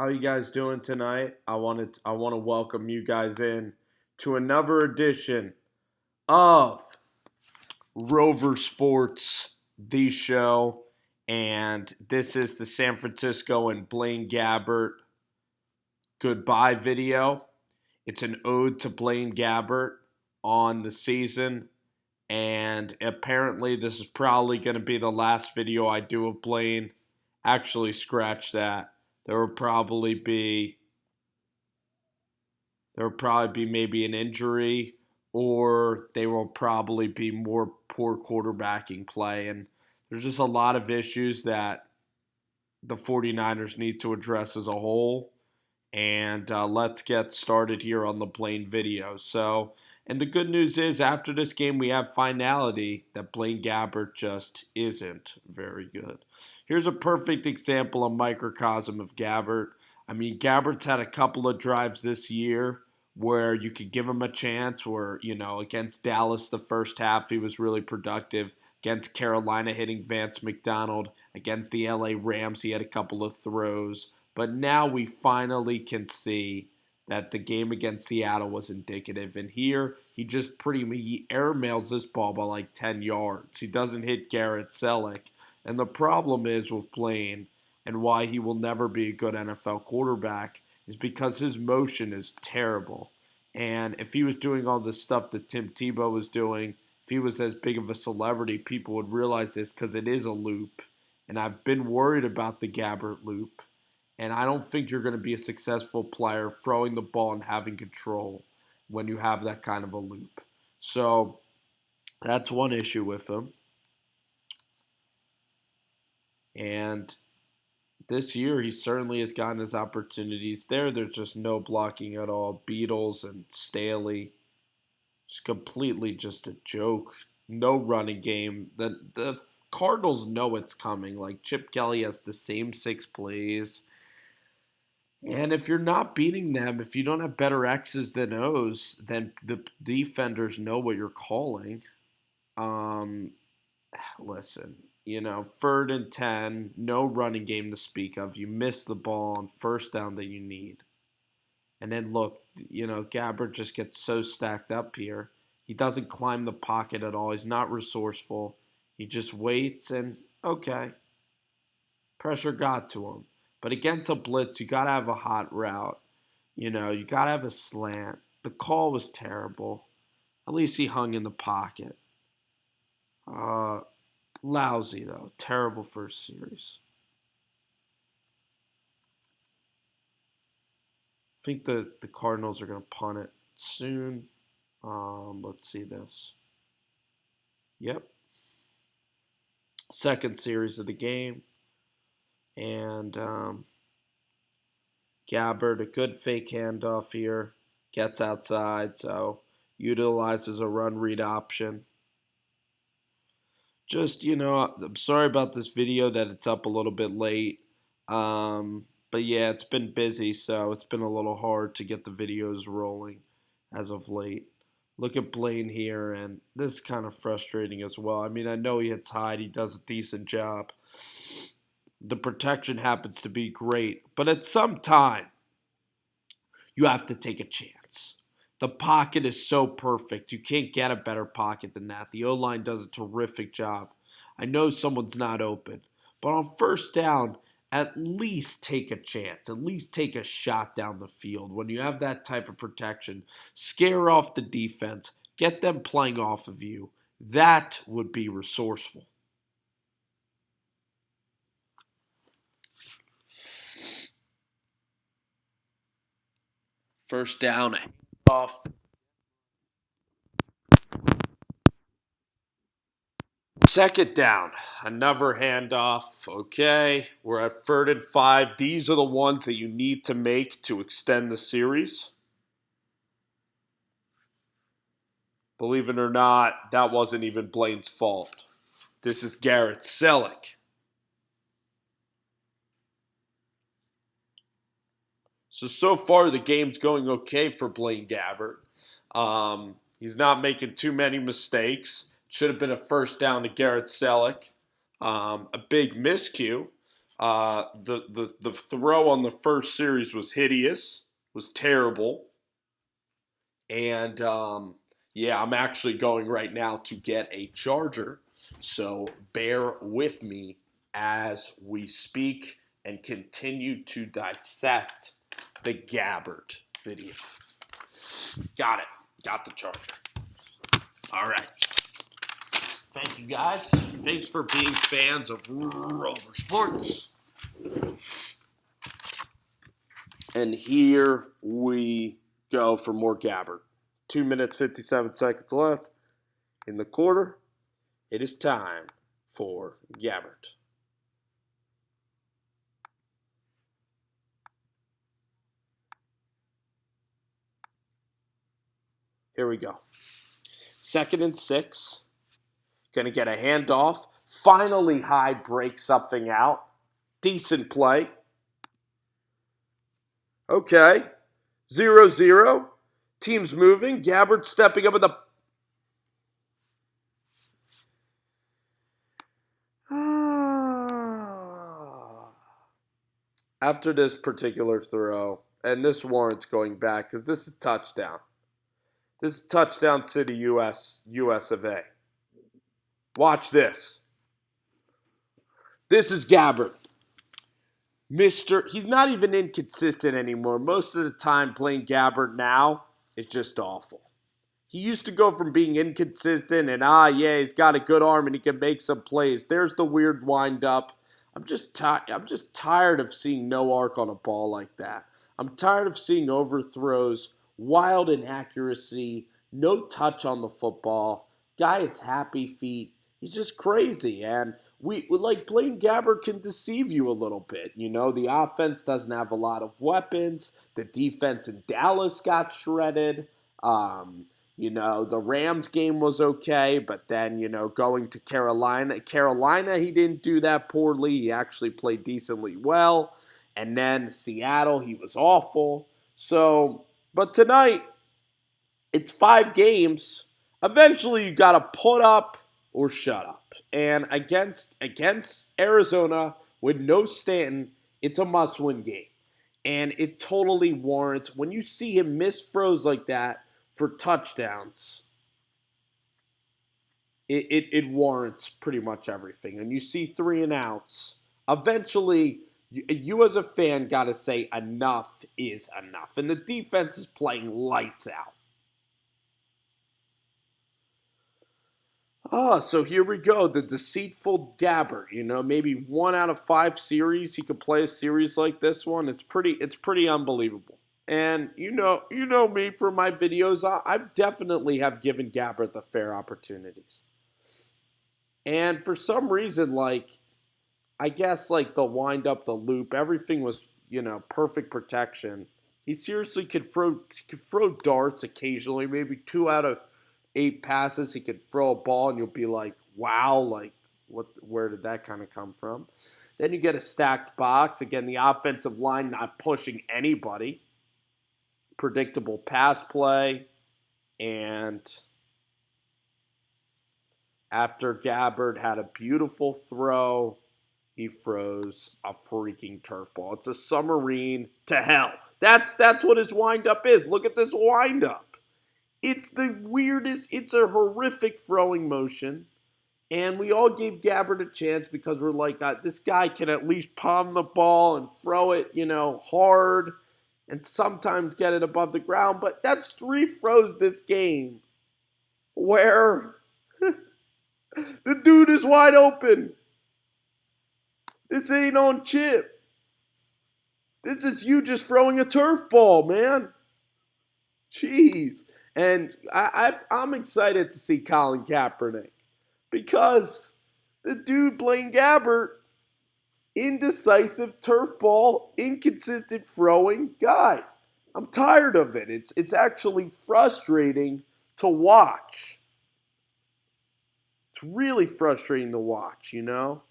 How you guys doing tonight? I want to welcome you guys in to another edition of Rover Sports, the show, and this is the San Francisco and Blaine Gabbert goodbye video. It's an ode to Blaine Gabbert on the season, and apparently this is probably going to be the last video I do of Blaine. Actually, scratch that. There will probably be There will probably be maybe an injury, or they will probably be more poor quarterbacking play. And there's just a lot of issues that the 49ers need to address as a whole. And let's get started here on the Blaine video. And the good news is, after this game, we have finality that Blaine Gabbert just isn't very good. Here's a perfect example, a microcosm of Gabbert. I mean, Gabbert's had a couple of drives this year where you could give him a chance, where, against Dallas the first half, he was really productive. Against Carolina, hitting Vance McDonald. Against the LA Rams, he had a couple of throws. But now we finally can see that the game against Seattle was indicative. And here, he airmails this ball by like 10 yards. He doesn't hit Garrett Selleck. And the problem is with Blaine, and why he will never be a good NFL quarterback, is because his motion is terrible. And if he was doing all the stuff that Tim Tebow was doing, if he was as big of a celebrity, people would realize this, because it is a loop. And I've been worried about the Gabbert loop. And I don't think you're going to be a successful player throwing the ball and having control when you have that kind of a loop. So that's one issue with him. And this year, he certainly has gotten his opportunities there. There's just no blocking at all. Beatles and Staley, just completely just a joke. No running game. The Cardinals know it's coming. Like, Chip Kelly has the same 6 plays. And if you're not beating them, if you don't have better X's than O's, then the defenders know what you're calling. Listen, 3rd and 10, no running game to speak of. You miss the ball on first down that you need. And then look, Gabbert just gets so stacked up here. He doesn't climb the pocket at all. He's not resourceful. He just waits and, okay, pressure got to him. But against a blitz, you got to have a hot route. You got to have a slant. The call was terrible. At least he hung in the pocket. Lousy, though. Terrible first series. I think the Cardinals are going to punt it soon. Let's see this. Yep. Second series of the game. And Gabbert, a good fake handoff here. Gets outside, so utilizes a run read option. Just, I'm sorry about this video that it's up a little bit late. But yeah, it's been busy, so it's been a little hard to get the videos rolling as of late. Look at Blaine here, and this is kind of frustrating as well. I mean, I know he hits high, he does a decent job. The protection happens to be great, but at some time, you have to take a chance. The pocket is so perfect. You can't get a better pocket than that. The O-line does a terrific job. I know someone's not open, but on first down, at least take a chance. At least take a shot down the field. When you have that type of protection, scare off the defense. Get them playing off of you. That would be resourceful. First down, off. Second down, another handoff. Okay, we're at 3rd and 5. These are the ones that you need to make to extend the series. Believe it or not, that wasn't even Blaine's fault. This is Garrett Selleck. So far the game's going okay for Blaine Gabbert. He's not making too many mistakes. Should have been a first down to Garrett Selleck. A big miscue The throw on the first series was hideous, was terrible, and yeah, I'm actually going right now to get a charger. So bear with me as we speak and continue to dissect the Gabbert video. Got it. Got the charger. All right. Thank you, guys. Thanks for being fans of Rover Sports. And here we go for more Gabbert. 2 minutes, 57 seconds left in the quarter. It is time for Gabbert. Here we go. 2nd and 6. Going to get a handoff. Finally, Hyde breaks something out. Decent play. Okay. 0-0. Team's moving. Gabbert stepping up at the... After this particular throw, and this warrants going back because this is touchdown. This is touchdown city US of A. Watch this. This is Gabbert. He's not even inconsistent anymore. Most of the time, Blaine Gabbert now is just awful. He used to go from being inconsistent and, yeah, he's got a good arm and he can make some plays. There's the weird wind-up. I'm just tired of seeing no arc on a ball like that. I'm tired of seeing overthrows, wild inaccuracy, no touch on the football. Guy is happy feet. He's just crazy, and we like Blaine Gabbert can deceive you a little bit. You know, the offense doesn't have a lot of weapons. The defense in Dallas got shredded. You know, the Rams game was okay, but then, you know, going to Carolina, he didn't do that poorly. He actually played decently well. And then Seattle, he was awful. So, but tonight, it's 5 games. Eventually, you got to put up or shut up. And against Arizona, with no Stanton, it's a must-win game. And it totally warrants, when you see him miss throws like that for touchdowns, it warrants pretty much everything. And you see 3 and outs. Eventually, you as a fan got to say enough is enough. And the defense is playing lights out. So here we go. The deceitful Gabbert. You know, maybe 1 out of 5 series he could play a series like this one. It's pretty unbelievable. And you know me from my videos. I've definitely have given Gabbert the fair opportunities. And for some reason, like, I guess like the wind up, the loop, everything was, you know, perfect protection. He seriously could throw darts occasionally, maybe 2 out of 8 passes. He could throw a ball and you'll be like, wow, like where did that kind of come from? Then you get a stacked box. Again, the offensive line not pushing anybody. Predictable pass play. And after Gabbert had a beautiful throw, he throws a freaking turf ball. It's a submarine to hell. That's what his windup is. Look at this windup. It's the weirdest. It's a horrific throwing motion. And we all gave Gabbert a chance because we're like, this guy can at least palm the ball and throw it, you know, hard and sometimes get it above the ground. But that's 3 throws this game where the dude is wide open. This ain't on chip. This is you just throwing a turf ball, man. Jeez. And I'm excited to see Colin Kaepernick because the dude, Blaine Gabbert, indecisive turf ball, inconsistent throwing guy. I'm tired of it. It's actually frustrating to watch. It's really frustrating to watch, you know?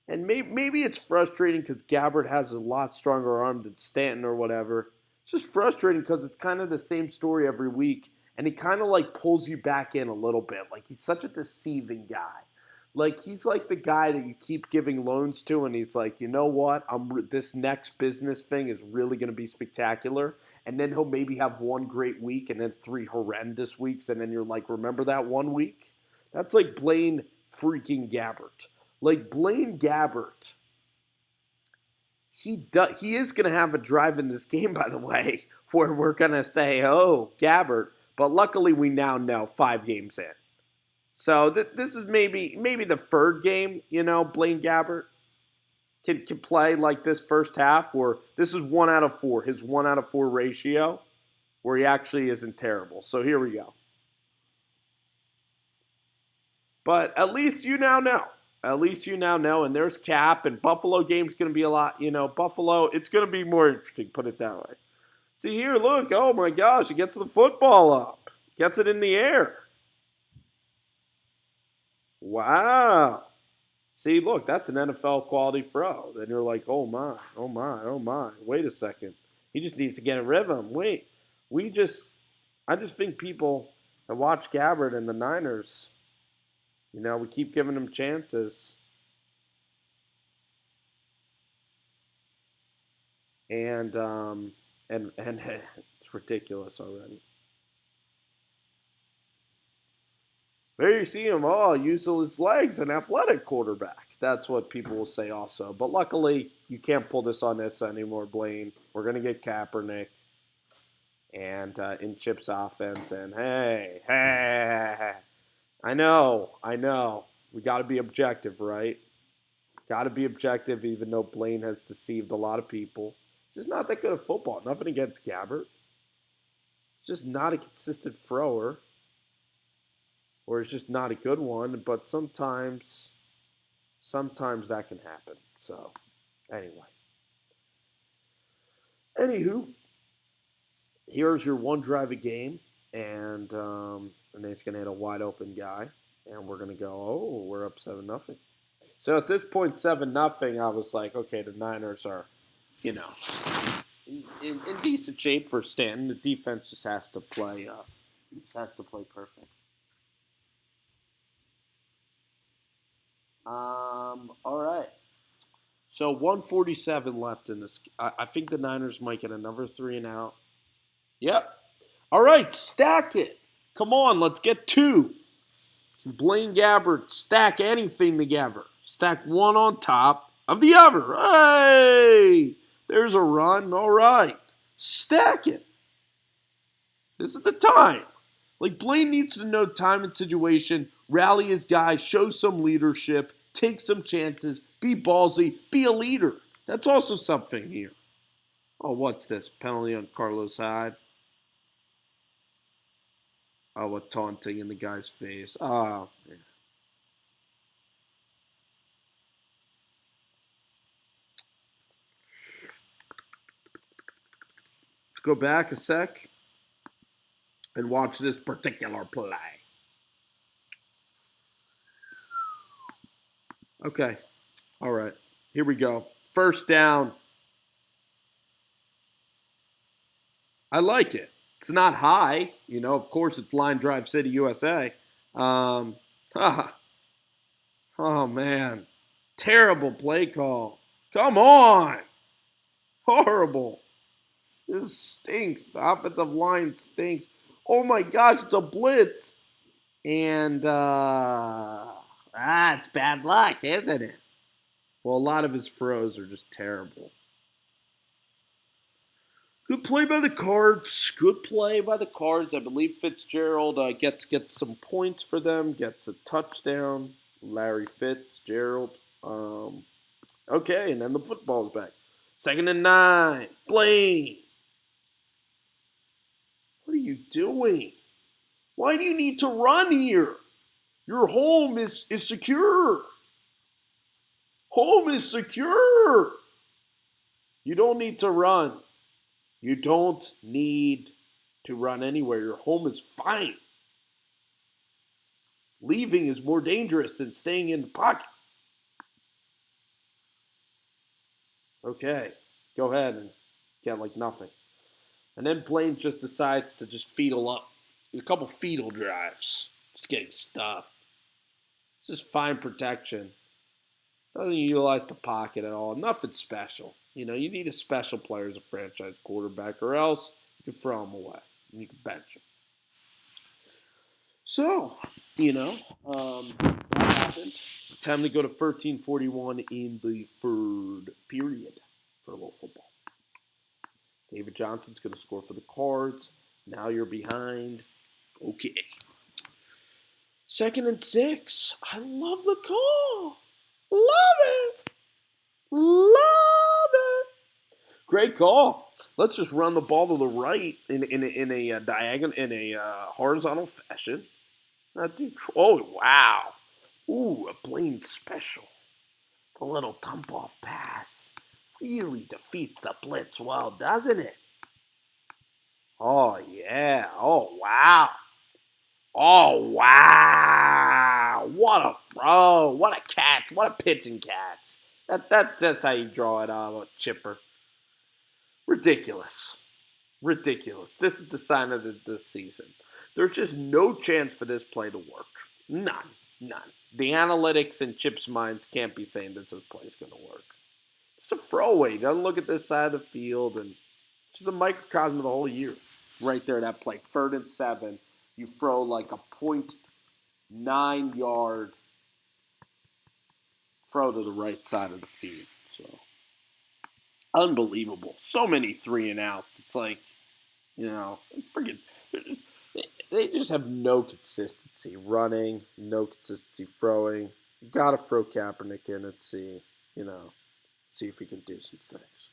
And maybe it's frustrating because Gabbert has a lot stronger arm than Stanton or whatever. It's just frustrating because it's kind of the same story every week. And he kind of like pulls you back in a little bit. Like he's such a deceiving guy. Like, he's like the guy that you keep giving loans to, and he's like, you know what? This next business thing is really going to be spectacular. And then he'll maybe have one great week and then 3 horrendous weeks. And then you're like, remember that one week? That's like Blaine freaking Gabbert. Like, Blaine Gabbert, he is going to have a drive in this game, by the way, where we're going to say, oh, Gabbert. But luckily, we now know 5 games in. So this is maybe the third game, Blaine Gabbert can play like this first half, or this is 1 out of 4, his 1 out of 4 ratio, where he actually isn't terrible. So here we go. But at least you now know. At least you now know, and there's Cap, and Buffalo game's going to be a lot, Buffalo, it's going to be more interesting, put it that way. See here, look, oh my gosh, he gets the football up, gets it in the air. Wow. See, look, that's an NFL quality throw. Then you're like, oh my, oh my, oh my. Wait a second. He just needs to get a rhythm. Wait. I just think people that watch Gabbert and the Niners, we keep giving them chances. And it's ridiculous already. There you see him, using his legs, an athletic quarterback. That's what people will say also. But luckily, you can't pull this on us anymore, Blaine. We're going to get Kaepernick and in Chip's offense. And hey, I know. We got to be objective, right? Got to be objective, even though Blaine has deceived a lot of people. He's just not that good at football. Nothing against Gabbert. He's just not a consistent thrower. Or it's just not a good one, but sometimes that can happen. So, anywho, here's your one drive a game, and he's gonna hit a wide open guy, and we're gonna go, oh, we're up 7-0. So at this point, 7-0, I was like, okay, the Niners are, in decent shape for Stanton. The defense just has to play perfect. All right. So 147 left in this. I think the Niners might get another 3 and out. Yep. All right, stack it. Come on, let's get 2. Blaine Gabbert, stack anything together. Stack one on top of the other. Hey, there's a run. All right, stack it. This is the time. Like, Blaine needs to know time and situation, rally his guys, show some leadership, take some chances, be ballsy, be a leader. That's also something here. Oh, what's this? Penalty on Carlos Hyde. Oh, a taunting in the guy's face. Oh, yeah. Let's go back a sec and watch this particular play. Okay. All right. Here we go. First down. I like it. It's not high. Of course, it's Line Drive City, USA. Oh, man. Terrible play call. Come on. Horrible. This stinks. The offensive line stinks. Oh, my gosh, it's a blitz. And, it's bad luck, isn't it? Well, a lot of his throws are just terrible. Good play by the Cards. Good play by the Cards. I believe Fitzgerald gets some points for them. Gets a touchdown. Larry Fitzgerald. Okay, and then the football's back. 2nd and 9. Blaine. What are you doing? Why do you need to run here? Your home is secure. Home is secure. You don't need to run. You don't need to run anywhere. Your home is fine. Leaving is more dangerous than staying in the pocket. Okay, go ahead and get like nothing. And then Blaine just decides to just feedle up. A couple feedle drives. Just getting stuffed. It's just fine protection. Doesn't utilize the pocket at all. Nothing special. You need a special player as a franchise quarterback, or else you can throw him away and you can bench him. So, that happened. Time to go to 13:41 in the third period for a little football. David Johnson's going to score for the Cards. Now you're behind. Okay. 2nd and 6. I love the call. Love it. Love it. Great call. Let's just run the ball to the right in a diagonal, in a horizontal fashion. Oh, wow. Ooh, a Blaine special. The little dump-off pass really defeats the blitz well, doesn't it? Oh, yeah. Oh, wow. Oh, wow. What a throw. What a catch. What a pitch and catch. That's just how you draw it out of a chipper. Ridiculous. Ridiculous. This is the sign of the season. There's just no chance for this play to work. None. The analytics in Chip's minds can't be saying this play is going to work. It's a throwaway. He doesn't look at this side of the field, and it's just a microcosm of the whole year. Right there, that play. 3rd and 7. You throw like a 0.9 yard throw to the right side of the field. So, unbelievable. So many 3 and outs. It's like, freaking, they just have no consistency running, no consistency throwing. You gotta throw Kaepernick in and see if he can do some things.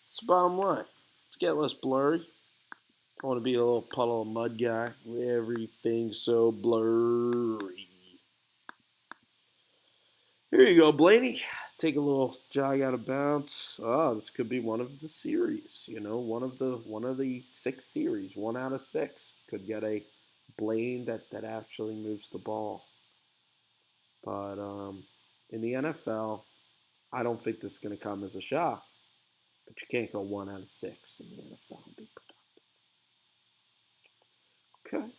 It's the bottom line. Let's get less blurry. I want to be a little puddle of mud guy. Everything's so blurry. Here you go, Blaney. Take a little jog out of bounds. Oh, this could be one of the series. One of the 6 series. 1 out of 6 could get a Blaine that actually moves the ball. But in the NFL, I don't think this is going to come as a shock. But you can't go 1 out of 6 in the NFL and be productive. Okay.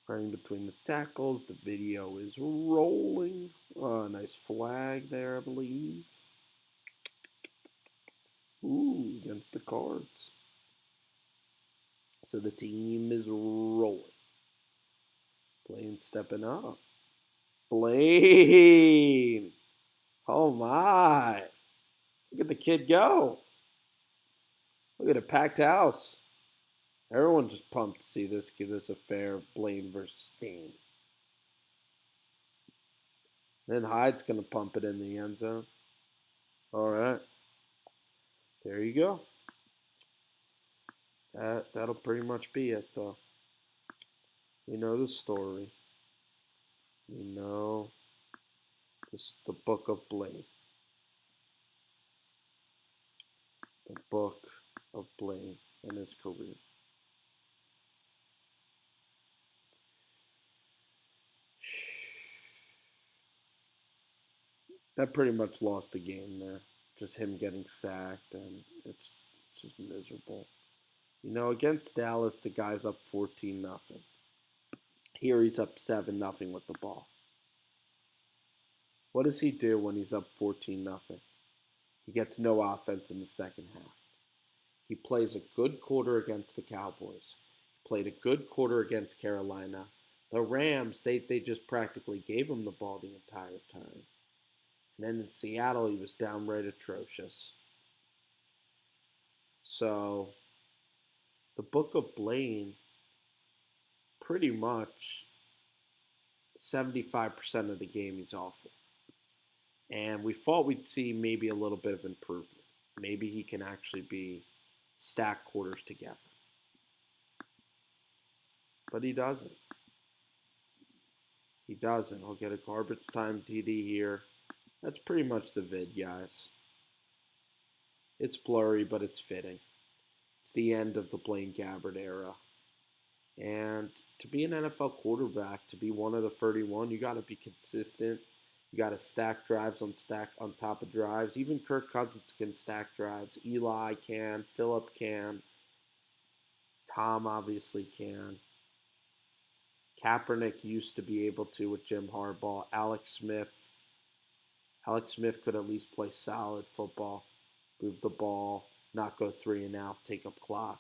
Running between the tackles. The video is rolling. Oh, nice flag there, I believe. Ooh, against the Cards. So the team is rolling. Blaine stepping up. Blaine! Oh my! Look at the kid go. Look at a packed house. Everyone just pumped to see this affair of Blaine versus Steen. Then Hyde's going to pump it in the end zone. All right. There you go. That'll pretty much be it, though. We know the story. We know the book of Blaine. The book of Blaine and his career. That pretty much lost the game there. Just him getting sacked, and it's just miserable. Against Dallas, the guy's up 14-0. Here he's up 7-0 with the ball. What does he do when he's up 14-0? He gets no offense in the second half. He plays a good quarter against the Cowboys. He played a good quarter against Carolina. The Rams, they just practically gave him the ball the entire time. And then in Seattle, he was downright atrocious. So, the book of Blaine, pretty much 75% of the game he's awful. And we thought we'd see maybe a little bit of improvement. Maybe he can actually be stack quarters together. But he doesn't. He doesn't. He'll get a garbage time TD here. That's pretty much the vid, guys. It's blurry, but it's fitting. It's the end of the Blaine Gabbert era. And to be an NFL quarterback, to be one of the 31, you got to be consistent. You got to stack drives on top of drives. Even Kirk Cousins can stack drives. Eli can. Phillip can. Tom obviously can. Kaepernick used to be able to with Jim Harbaugh. Alex Smith could at least play solid football, move the ball, not go 3-and-out, take up clock.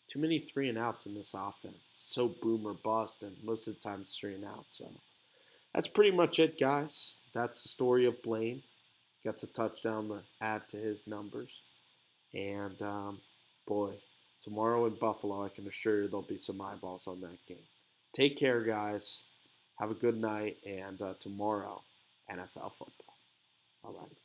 Too many 3-and-outs in this offense. So boom or bust, and most of the time it's 3-and-out. So that's pretty much it, guys. That's the story of Blaine. Gets a touchdown to add to his numbers. And, boy, tomorrow in Buffalo, I can assure you there'll be some eyeballs on that game. Take care, guys. Have a good night. And tomorrow, NFL football. All right.